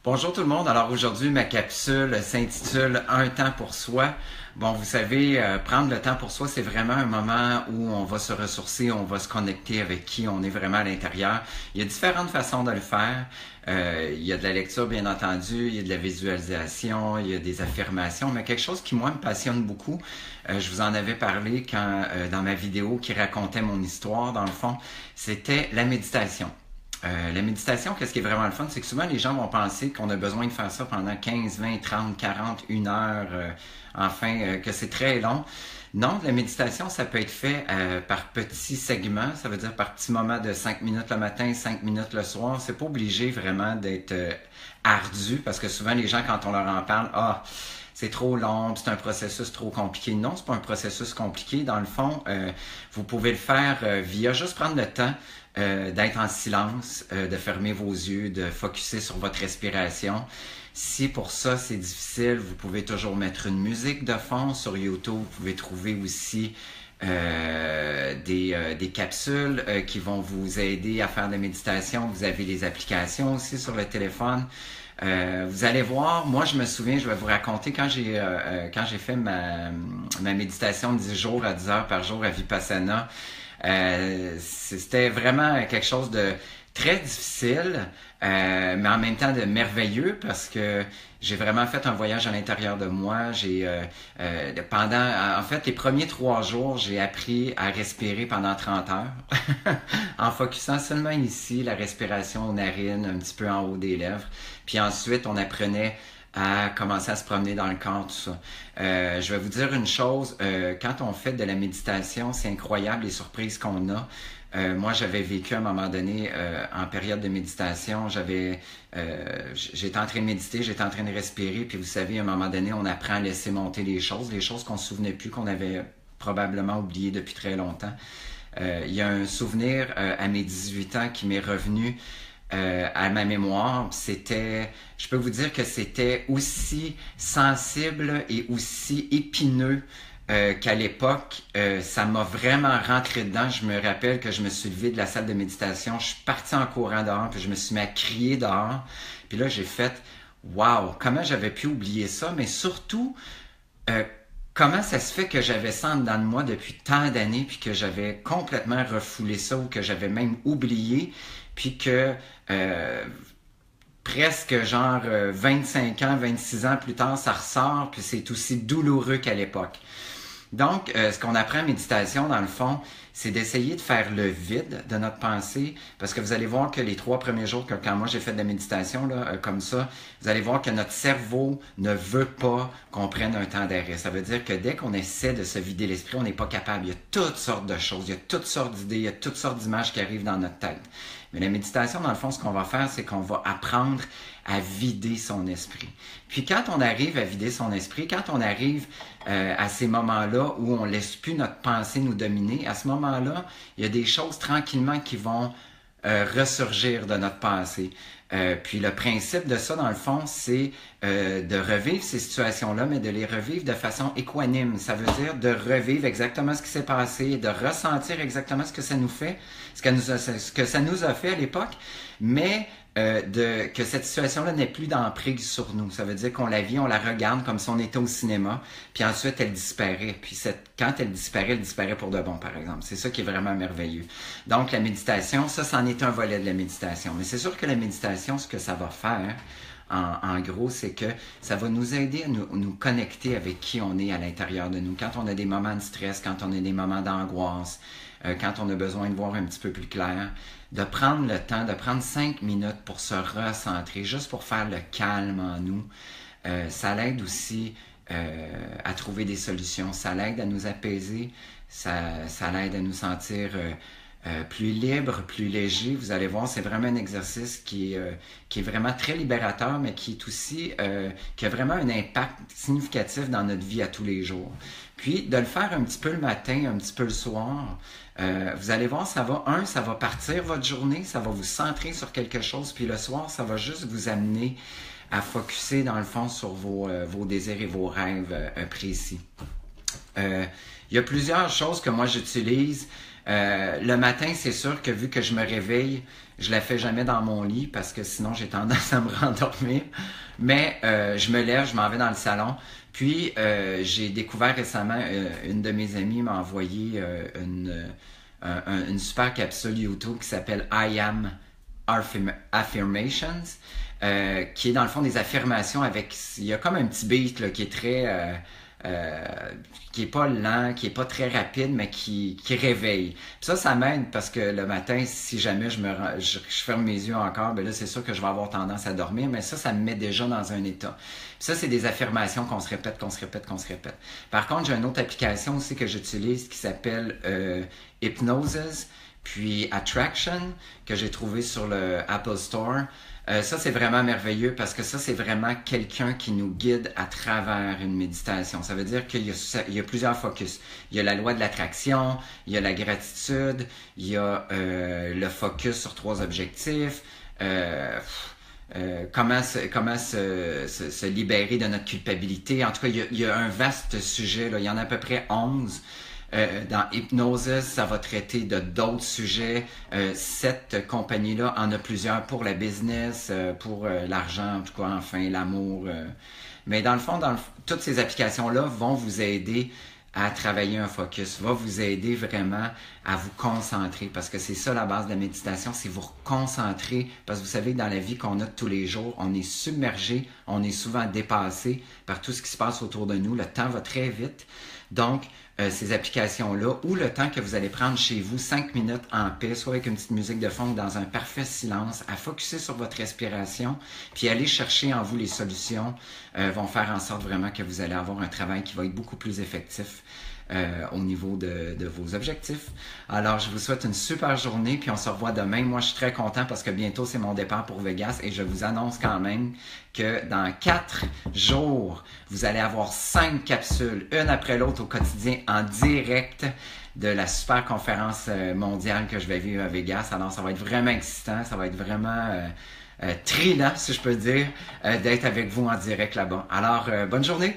Bonjour tout le monde. Alors aujourd'hui, ma capsule s'intitule Un temps pour soi. Bon, vous savez, prendre le temps pour soi, c'est vraiment un moment où on va se ressourcer, on va se connecter avec qui on est vraiment à l'intérieur. Il y a différentes façons de le faire. Il y a de la lecture, bien entendu, il y a de la visualisation, il y a des affirmations, mais quelque chose qui, moi, me passionne beaucoup. Je vous en avais parlé dans ma vidéo qui racontait mon histoire, dans le fond, c'était la méditation. La méditation, qu'est-ce qui est vraiment le fun, c'est que souvent les gens vont penser qu'on a besoin de faire ça pendant 15, 20, 30, 40, 1 heure, que c'est très long. Non, la méditation, ça peut être fait par petits segments, ça veut dire par petits moments de 5 minutes le matin, 5 minutes le soir. C'est pas obligé vraiment d'être ardu, parce que souvent les gens, quand on leur en parle, c'est trop long, c'est un processus trop compliqué. Non, c'est pas un processus compliqué. Dans le fond, vous pouvez le faire via juste prendre le temps d'être en silence, de fermer vos yeux, de focusser sur votre respiration. Si pour ça c'est difficile, vous pouvez toujours mettre une musique de fond sur YouTube. Vous pouvez trouver aussi des capsules qui vont vous aider à faire de la méditation. Vous avez des applications aussi sur le téléphone. Vous allez voir, moi je me souviens, je vais vous raconter quand j'ai fait ma méditation de 10 jours à 10 heures par jour à Vipassana. C'était vraiment quelque chose de très difficile, mais en même temps de merveilleux parce que j'ai vraiment fait un voyage à l'intérieur de moi. En fait, les premiers 3 jours, j'ai appris à respirer pendant 30 heures en focusant seulement ici, la respiration aux narines, un petit peu en haut des lèvres. Puis ensuite, on apprenait à commencer à se promener dans le corps, tout ça. Je vais vous dire une chose, quand on fait de la méditation, c'est incroyable les surprises qu'on a. Moi, j'avais vécu à un moment donné, en période de méditation, j'étais en train de méditer, j'étais en train de respirer, puis vous savez, à un moment donné, on apprend à laisser monter les choses qu'on ne se souvenait plus, qu'on avait probablement oublié depuis très longtemps. Il y a un souvenir à mes 18 ans qui m'est revenu à ma mémoire. Je peux vous dire que c'était aussi sensible et aussi épineux qu'à l'époque. Ça m'a vraiment rentré dedans. Je me rappelle que je me suis levé de la salle de méditation, je suis parti en courant dehors, puis je me suis mis à crier dehors. Puis là, j'ai fait « Wow! Comment j'avais pu oublier ça? » Mais surtout, comment ça se fait que j'avais ça en dedans de moi depuis tant d'années, puis que j'avais complètement refoulé ça, ou que j'avais même oublié, puis que presque genre 25 ans, 26 ans plus tard, ça ressort, puis c'est aussi douloureux qu'à l'époque. Donc, ce qu'on apprend en méditation, dans le fond, c'est d'essayer de faire le vide de notre pensée, parce que vous allez voir que les 3 premiers jours, quand moi j'ai fait de la méditation là, comme ça, vous allez voir que notre cerveau ne veut pas qu'on prenne un temps d'arrêt. Ça veut dire que dès qu'on essaie de se vider l'esprit, on n'est pas capable. Il y a toutes sortes de choses, il y a toutes sortes d'idées, il y a toutes sortes d'images qui arrivent dans notre tête. Mais la méditation, dans le fond, ce qu'on va faire, c'est qu'on va apprendre à vider son esprit. Puis quand on arrive à vider son esprit, quand on arrive à ces moments-là où on ne laisse plus notre pensée nous dominer, à ce moment-là, il y a des choses tranquillement qui vont ressurgir de notre pensée. Puis le principe de ça, dans le fond, c'est de revivre ces situations-là, mais de les revivre de façon équanime. Ça veut dire de revivre exactement ce qui s'est passé, de ressentir exactement ce que ça nous fait, ce que ça nous a fait à l'époque, mais que cette situation-là n'ait plus d'emprise sur nous. Ça veut dire qu'on la vit, on la regarde comme si on était au cinéma, puis ensuite elle disparaît. Puis quand elle disparaît pour de bon, par exemple. C'est ça qui est vraiment merveilleux. Donc la méditation, ça, c'en est un volet de la méditation. Mais c'est sûr que la méditation, ce que ça va faire, en gros, c'est que ça va nous aider à nous connecter avec qui on est à l'intérieur de nous. Quand on a des moments de stress, quand on a des moments d'angoisse, quand on a besoin de voir un petit peu plus clair, de prendre le temps, de prendre 5 minutes pour se recentrer, juste pour faire le calme en nous. Ça l'aide aussi à trouver des solutions, ça l'aide à nous apaiser, ça l'aide à nous sentir plus libre, plus léger. Vous allez voir, c'est vraiment un exercice qui est vraiment très libérateur, mais qui est aussi qui a vraiment un impact significatif dans notre vie à tous les jours. Puis, de le faire un petit peu le matin, un petit peu le soir, vous allez voir, ça va partir votre journée, ça va vous centrer sur quelque chose, puis le soir, ça va juste vous amener à focusser, dans le fond, sur vos désirs et vos rêves précis. Il y a plusieurs choses que moi j'utilise Le matin, c'est sûr que vu que je me réveille, je la fais jamais dans mon lit parce que sinon j'ai tendance à me rendormir. Mais je me lève, je m'en vais dans le salon. Puis j'ai découvert récemment, une de mes amies m'a envoyé une super capsule YouTube qui s'appelle I Am Affirmations, qui est dans le fond des affirmations avec, il y a comme un petit beat là, qui est très, qui est pas lent, qui est pas très rapide, mais qui réveille. Puis ça m'aide parce que le matin, si jamais je ferme mes yeux encore, ben là c'est sûr que je vais avoir tendance à dormir, mais ça me met déjà dans un état. Puis ça, c'est des affirmations qu'on se répète, qu'on se répète, qu'on se répète. Par contre, j'ai une autre application aussi que j'utilise qui s'appelle Hypnosis, puis Attraction, que j'ai trouvé sur le Apple Store. Ça, c'est vraiment merveilleux parce que ça, c'est vraiment quelqu'un qui nous guide à travers une méditation. Ça veut dire qu'il y a plusieurs focus. Il y a la loi de l'attraction, il y a la gratitude, il y a le focus sur 3 objectifs, comment se libérer de notre culpabilité. En tout cas, il y a un vaste sujet, là. Il y en a à peu près 11. Dans Hypnosis, ça va traiter de d'autres sujets. Cette compagnie-là en a plusieurs pour la business, pour l'argent, en tout cas, enfin, l'amour. Mais dans le fond, toutes ces applications-là vont vous aider à travailler un focus, va vous aider vraiment à vous concentrer, parce que c'est ça la base de la méditation, c'est vous reconcentrer, parce que vous savez que dans la vie qu'on a de tous les jours, on est submergé, on est souvent dépassé par tout ce qui se passe autour de nous, le temps va très vite, donc ces applications-là, ou le temps que vous allez prendre chez vous, 5 minutes en paix, soit avec une petite musique de fond, dans un parfait silence, à focuser sur votre respiration, puis aller chercher en vous les solutions, vont faire en sorte vraiment que vous allez avoir un travail qui va être beaucoup plus effectif au niveau de vos objectifs. Alors, je vous souhaite une super journée, puis on se revoit demain. Moi, je suis très content parce que bientôt, c'est mon départ pour Vegas et je vous annonce quand même que dans 4 jours, vous allez avoir 5 capsules, une après l'autre au quotidien, en direct de la super conférence mondiale que je vais vivre à Vegas. Alors, ça va être vraiment excitant, ça va être vraiment thrillant, si je peux dire, d'être avec vous en direct là-bas. Alors, bonne journée!